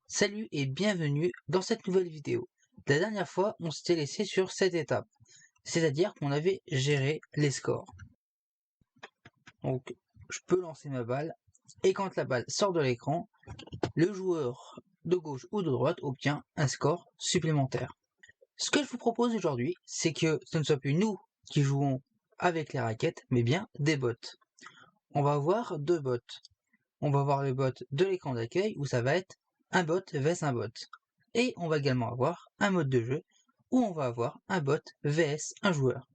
Salut et bienvenue dans cette nouvelle vidéo. La dernière fois, on s'était laissé sur cette étape, c'est-à-dire qu'on avait géré les scores. Donc, je peux lancer ma balle, et quand la balle sort de l'écran, le joueur de gauche ou de droite obtient un score supplémentaire. Ce que je vous propose aujourd'hui, c'est que ce ne soit plus nous qui jouons avec les raquettes, mais bien des bots. On va avoir deux bots. On va avoir le bot de l'écran d'accueil où ça va être un bot vs un bot. Et on va également avoir un mode de jeu où on va avoir un bot vs un joueur.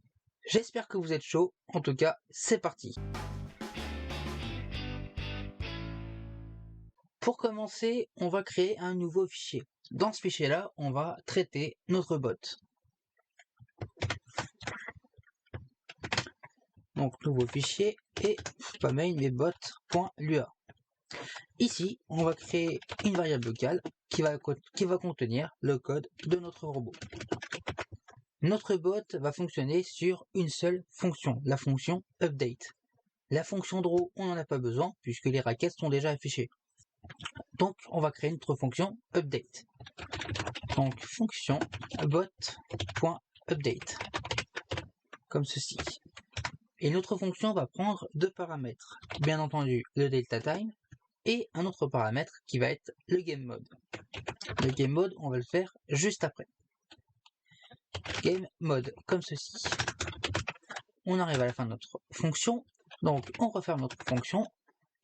J'espère que vous êtes chaud, en tout cas c'est parti. Pour commencer, on va créer un nouveau fichier. Dans ce fichier-là, on va traiter notre bot. Donc nouveau fichier et pas main mais bot.lua. Ici, on va créer une variable locale qui va contenir le code de notre robot. Notre bot va fonctionner sur une seule fonction, la fonction update. La fonction draw, on n'en a pas besoin puisque les raquettes sont déjà affichées. Donc, on va créer notre fonction update. Donc, fonction bot.update. Comme ceci. Et notre fonction va prendre deux paramètres. Bien entendu, le delta time et un autre paramètre qui va être le game mode. Le game mode, on va le faire juste après. Game mode, comme ceci. On arrive à la fin de notre fonction, donc on referme notre fonction,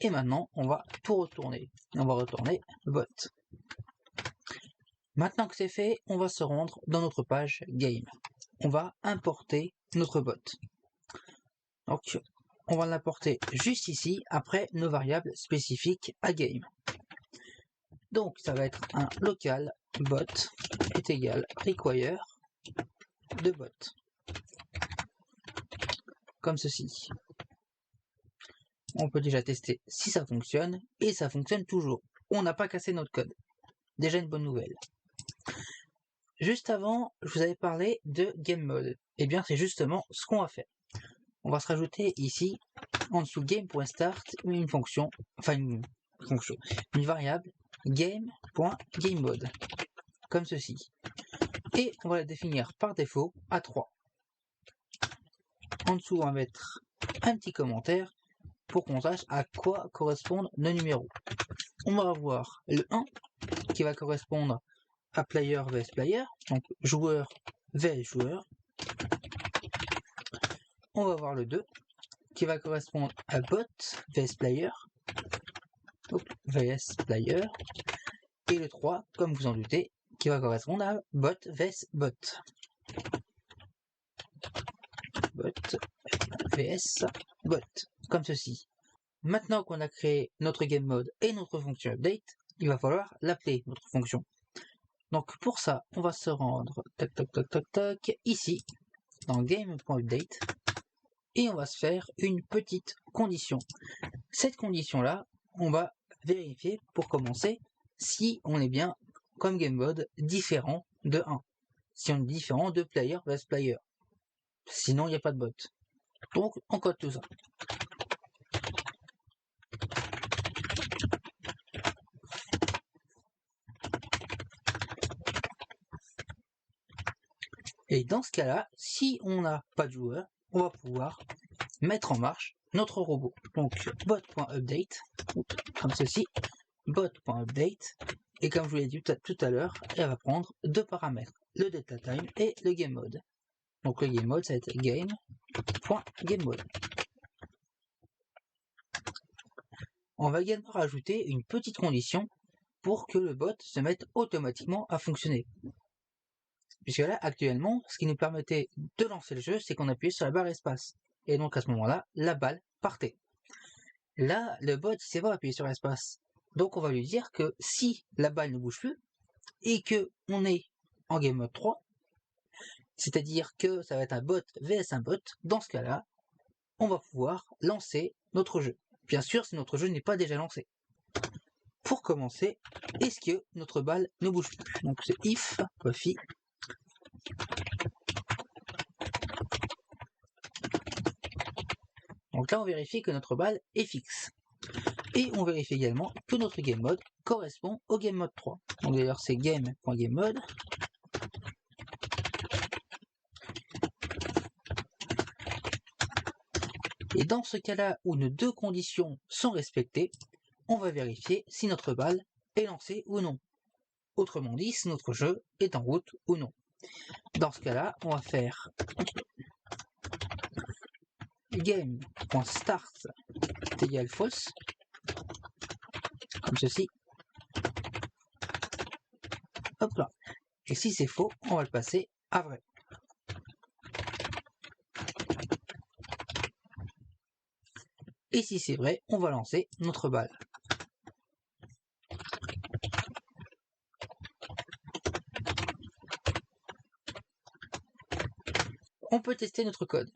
et maintenant on va tout retourner. On va retourner bot. Maintenant que c'est fait, on va se rendre dans notre page game. On va importer notre bot. Donc on va l'importer juste ici, après nos variables spécifiques à game. Donc ça va être un local bot est égal require de bot. Comme ceci. On peut déjà tester si ça fonctionne, et ça fonctionne toujours. On n'a pas cassé notre code. Déjà une bonne nouvelle. Juste avant, je vous avais parlé de game mode. Et bien c'est justement ce qu'on va faire. On va se rajouter ici, en dessous game.start, une fonction, une variable game.gameMode. Comme ceci. Et on va la définir par défaut à 3. En dessous, on va mettre un petit commentaire pour qu'on sache à quoi correspondent nos numéros. On va avoir le 1 qui va correspondre à player vs player, donc joueur vs joueur. On va avoir le 2 qui va correspondre à bot vs player, vs player, et le 3, comme vous en doutez, qui va correspondre à bot vs bot. Bot vs bot, comme ceci. Maintenant qu'on a créé notre game mode et notre fonction update, il va falloir l'appeler, notre fonction. Donc pour ça, on va se rendre ici, dans game.update, et on va se faire une petite condition. Cette condition-là, on va vérifier pour commencer si on est bien comme game mode différent de 1. Si on est différent de player vs player. Sinon, il n'y a pas de bot. Donc, on code tout ça. Et dans ce cas-là, si on n'a pas de joueur, on va pouvoir mettre en marche notre robot. Donc bot.update, comme ceci, bot.update, et comme je vous l'ai dit tout à l'heure, elle va prendre deux paramètres, le delta time et le game mode. Donc le game mode, ça va être game.gameMode. On va également rajouter une petite condition pour que le bot se mette automatiquement à fonctionner. Puisque là, actuellement, ce qui nous permettait de lancer le jeu, c'est qu'on appuyait sur la barre espace. Et donc à ce moment-là, la balle partait. Là, le bot, il sait pas appuyer sur l'espace. Donc on va lui dire que si la balle ne bouge plus, et que on est en game mode 3, c'est-à-dire que ça va être un bot vs un bot, dans ce cas-là, on va pouvoir lancer notre jeu. Bien sûr, si notre jeu n'est pas déjà lancé. Pour commencer, est-ce que notre balle ne bouge plus? Donc c'est if, Buffy. Donc là, on vérifie que notre balle est fixe. Et on vérifie également que notre game mode correspond au game mode 3. Donc d'ailleurs c'est game.gameMode. Et dans ce cas-là où nos deux conditions sont respectées, on va vérifier si notre balle est lancée ou non. Autrement dit, si notre jeu est en route ou non. Dans ce cas-là, on va faire game.start égale false, comme ceci. Hop là. Et si c'est faux, on va le passer à vrai. Et si c'est vrai, on va lancer notre balle. On peut tester notre code.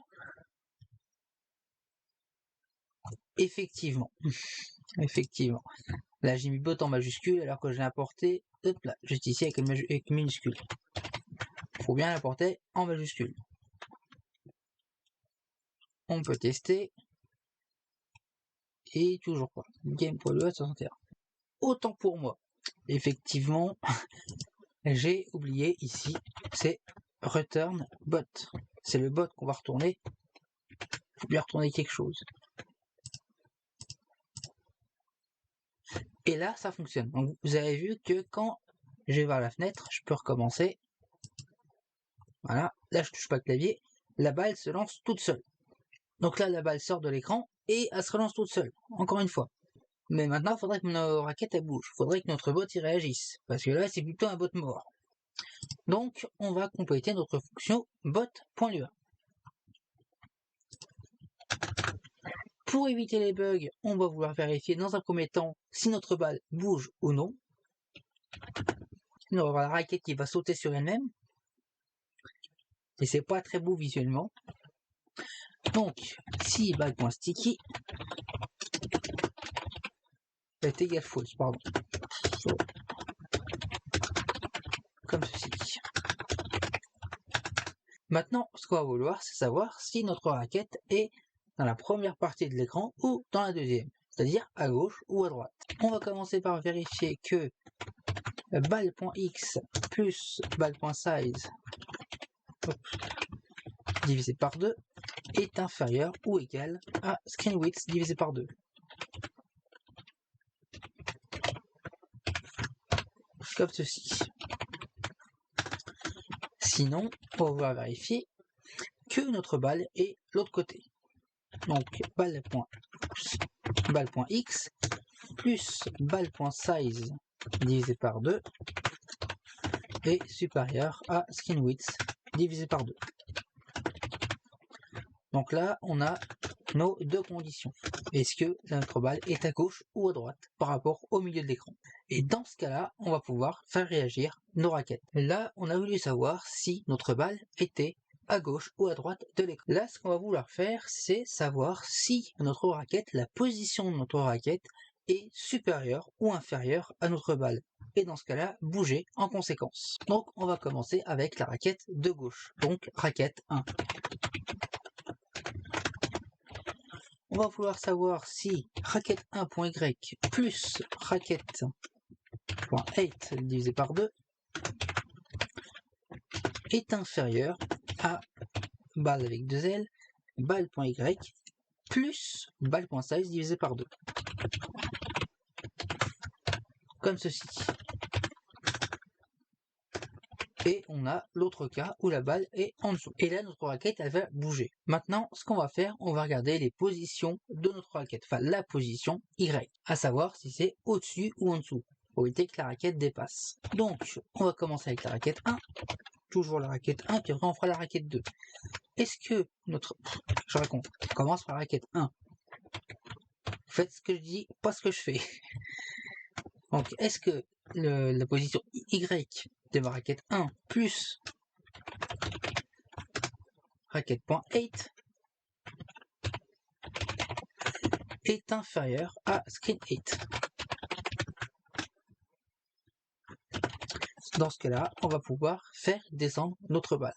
Effectivement. Effectivement. Là, j'ai mis bot en majuscule alors que je l'ai importé, hop là, juste ici avec minuscule. Faut bien l'importer en majuscule. On peut tester. Et toujours pas. Game.61. Autant pour moi. Effectivement, j'ai oublié ici, c'est return bot. C'est le bot qu'on va retourner. Faut bien retourner quelque chose. Et là, ça fonctionne. Donc, vous avez vu que quand je vais vers la fenêtre, je peux recommencer. Voilà. Là, je touche pas le clavier. La balle se lance toute seule. Donc là, la balle sort de l'écran et elle se relance toute seule. Encore une fois. Mais maintenant, il faudrait que nos raquettes elles bougent. Il faudrait que notre bot y réagisse. Parce que là, c'est plutôt un bot mort. Donc, on va compléter notre fonction bot.lua. Pour éviter les bugs, on va vouloir vérifier dans un premier temps si notre balle bouge ou non. On va avoir la raquette qui va sauter sur elle-même. Et c'est pas très beau visuellement. Donc, si balle.sticky est égal false, pardon. Comme ceci. Maintenant, ce qu'on va vouloir, c'est savoir si notre raquette est dans la première partie de l'écran ou dans la deuxième, c'est-à-dire à gauche ou à droite. On va commencer par vérifier que balle.x plus balle.size divisé par 2 est inférieur ou égal à screen width divisé par 2. Comme ceci. Sinon, on va vérifier que notre balle est l'autre côté. Donc balle.x plus balle.size divisé par 2 est supérieur à screen width divisé par 2. Donc là, on a nos deux conditions. Est-ce que notre balle est à gauche ou à droite par rapport au milieu de l'écran? Et dans ce cas-là, on va pouvoir faire réagir nos raquettes. Là, on a voulu savoir si notre balle était à gauche ou à droite de l'écran. Là, ce qu'on va vouloir faire, c'est savoir si notre raquette, la position de notre raquette, est supérieure ou inférieure à notre balle. Et dans ce cas-là, bouger en conséquence. Donc, on va commencer avec la raquette de gauche. Donc, raquette 1. On va vouloir savoir si raquette 1.y plus raquette.8 divisé par 2 est inférieur à balle avec 2 L, balle.y plus balle.size divisé par 2. Comme ceci. Et on a l'autre cas où la balle est en dessous. Et là, notre raquette, elle va bouger. Maintenant, ce qu'on va faire, on va regarder les positions de notre raquette. Enfin, la position Y. À savoir si c'est au-dessus ou en dessous. Pour éviter que la raquette dépasse. Donc, on va commencer avec la raquette 1. Toujours la raquette 1, puis après on fera la raquette 2. Est-ce que notre... Je raconte. On commence par la raquette 1. Faites ce que je dis, pas ce que je fais. Donc, est-ce que la position Y de ma raquette 1 plus raquette.8 est inférieur à screen 8? Dans ce cas-là, on va pouvoir faire descendre notre balle.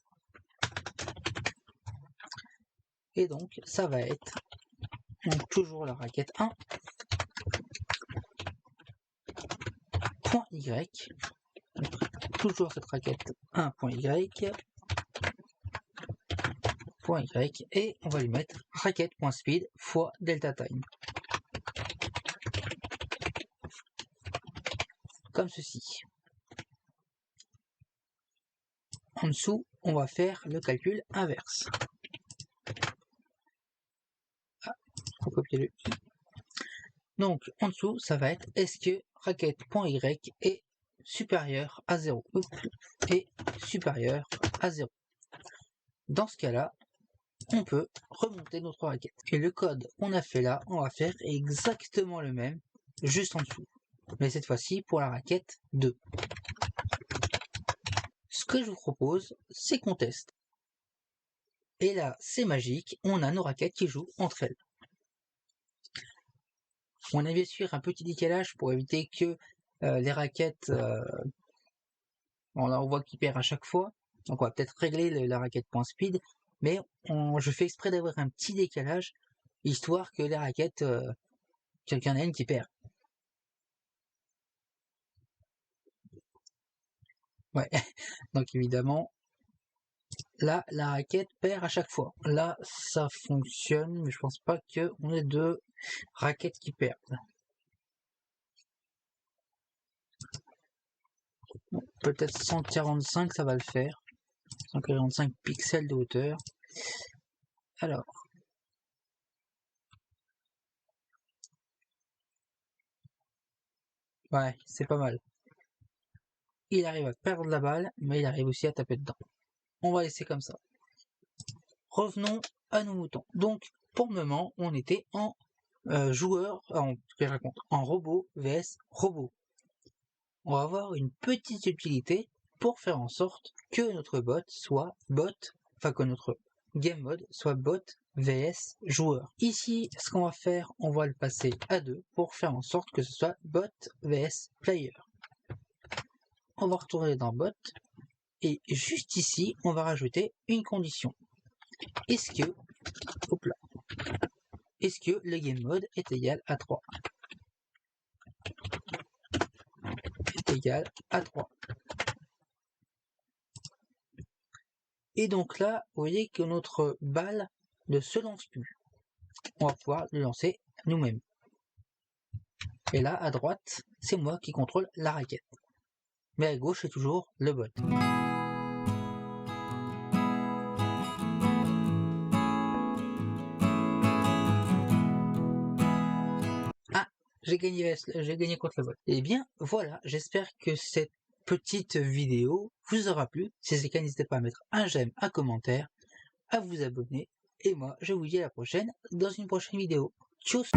Et donc, ça va être donc toujours la raquette 1 point Y, toujours cette raquette 1.y, point Y, et on va lui mettre raquette.speed fois delta time. Comme ceci. En dessous, on va faire le calcul inverse. Faut copier le i. Donc, en dessous, ça va être est-ce que raquette.y est supérieur à 0 est supérieur à 0. Dans ce cas-là, on peut remonter notre raquette. Et le code qu'on a fait là, on va faire exactement le même, juste en dessous. Mais cette fois-ci pour la raquette 2. Ce que je vous propose, c'est qu'on teste. Et là, c'est magique, on a nos raquettes qui jouent entre elles. On a bien sûr un petit décalage pour éviter que les raquettes, on voit qu'ils perdent à chaque fois. Donc on va peut-être régler la raquette.speed, mais je fais exprès d'avoir un petit décalage, histoire que les raquettes, qu'il y en a une qui perd. Ouais, donc évidemment, là, la raquette perd à chaque fois. Là, ça fonctionne, mais je pense pas qu'on ait deux raquettes qui perdent. Bon, peut-être 145, ça va le faire. 145 pixels de hauteur. Alors. Ouais, c'est pas mal. Il arrive à perdre la balle, mais il arrive aussi à taper dedans. On va laisser comme ça. Revenons à nos moutons. Donc, pour le moment, on était en en robot vs robot. On va avoir une petite utilité pour faire en sorte que notre bot soit bot, enfin que notre game mode soit bot vs joueur. Ici, ce qu'on va faire, on va le passer à 2 pour faire en sorte que ce soit bot vs player. On va retourner dans bot et juste ici, on va rajouter une condition. Est-ce que, est-ce que le game mode est égal à 3 ? Est égal à 3. Et donc là, vous voyez que notre balle ne se lance plus. On va pouvoir le lancer nous-mêmes. Et là, à droite, c'est moi qui contrôle la raquette. Mais à gauche, c'est toujours le bot. Ah, j'ai gagné contre le bot. Eh bien, voilà, j'espère que cette petite vidéo vous aura plu. Si c'est le cas, n'hésitez pas à mettre un j'aime, un commentaire, à vous abonner. Et moi, je vous dis à la prochaine dans une prochaine vidéo. Tchuss!